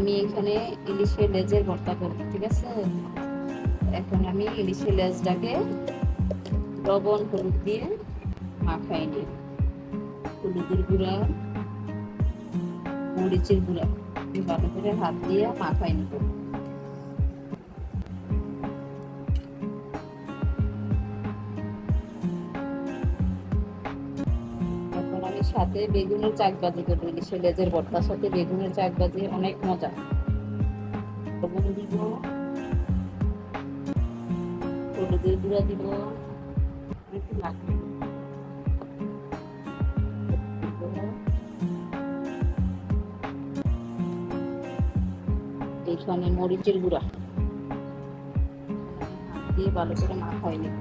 আমি এখানে ইলিশের লেজের ভর্তা করব, ঠিক আছে। এখন আমি ইলিশের লেজটাকে লবণ হলুদ দিয়ে মাখাই নিই। হলুদের গুঁড়া, মরিচের গুঁড়া ভালো করে হাত দিয়ে মাখাই নিব। এখন আমি সাথে বেগুনের চাকবাজি করবো। ইলিশের লেজের ভর্তার সাথে বেগুনের চাকবাজি অনেক মজা। লবণ দিব, হলুদের গুঁড়া দিব, একটু মাখবো। এইখানে মরিচের গুঁড়া দিয়ে ভালো করে মাখাই নেব।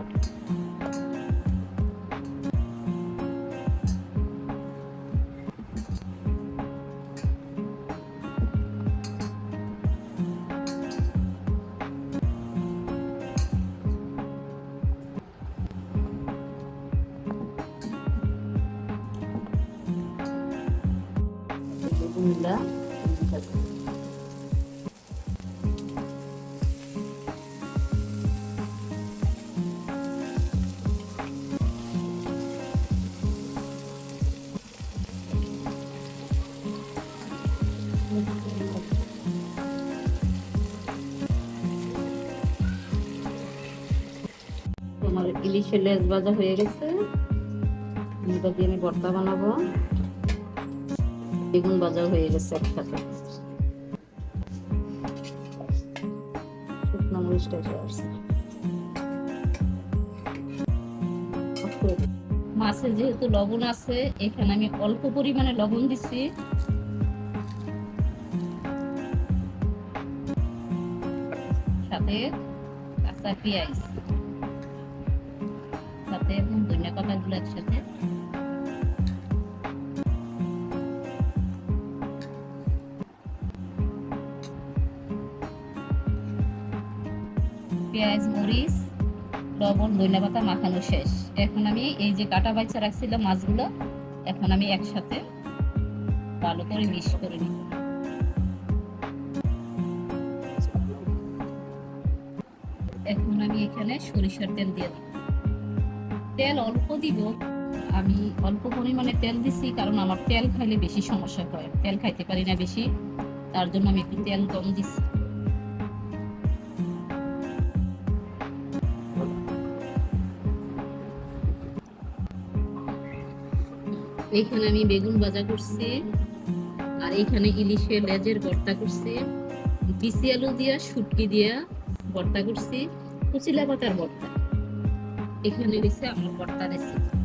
বেগুনগুলা তোমার ইলিশের লেজ ভাজা হয়ে গেছে। এটা দিয়ে আমি ভর্তা বানাবো। বেগুন ভাজা হয়ে গেছে একসাথে। শুকনো মরিচটা আসছে। মাছে যেহেতু লবণ আছে, এখানে আমি অল্প পরিমাণে লবণ দিচ্ছি। সাথে কাঁচা পেঁয়াজ, সাথে ধনিয়া পাতা গুলো একসাথে। পেঁয়াজ, মরিচ, লবণ, ধনিয়া পাতা মাখানো শেষ। এখন আমি এই যে কাটা বাইচা রাখছিলাম মাছগুলো, এখন আমি একসাথে ভালো করে মিক্স করে নিব। এখন আমি এখানে সরিষার তেল দিয়ে দিব। তেল অল্প দিব, আমি অল্প পরিমাণে তেল দিছি, কারণ আমার তেল খাইলে বেশি সমস্যা হয়, তেল খাইতে পারি না বেশি, তার জন্য আমি একটু তেল কম দিছি। এইখানে আমি বেগুন ভাজা করছি, আর এইখানে ইলিশের লেজের ভর্তা করছি, বিসি আলু দিয়া শুটকি দিয়া ভর্তা করছি, কুচিলা পাতার ভর্তা। এখানে হয়েছে আমার ভর্তা রেসিপি।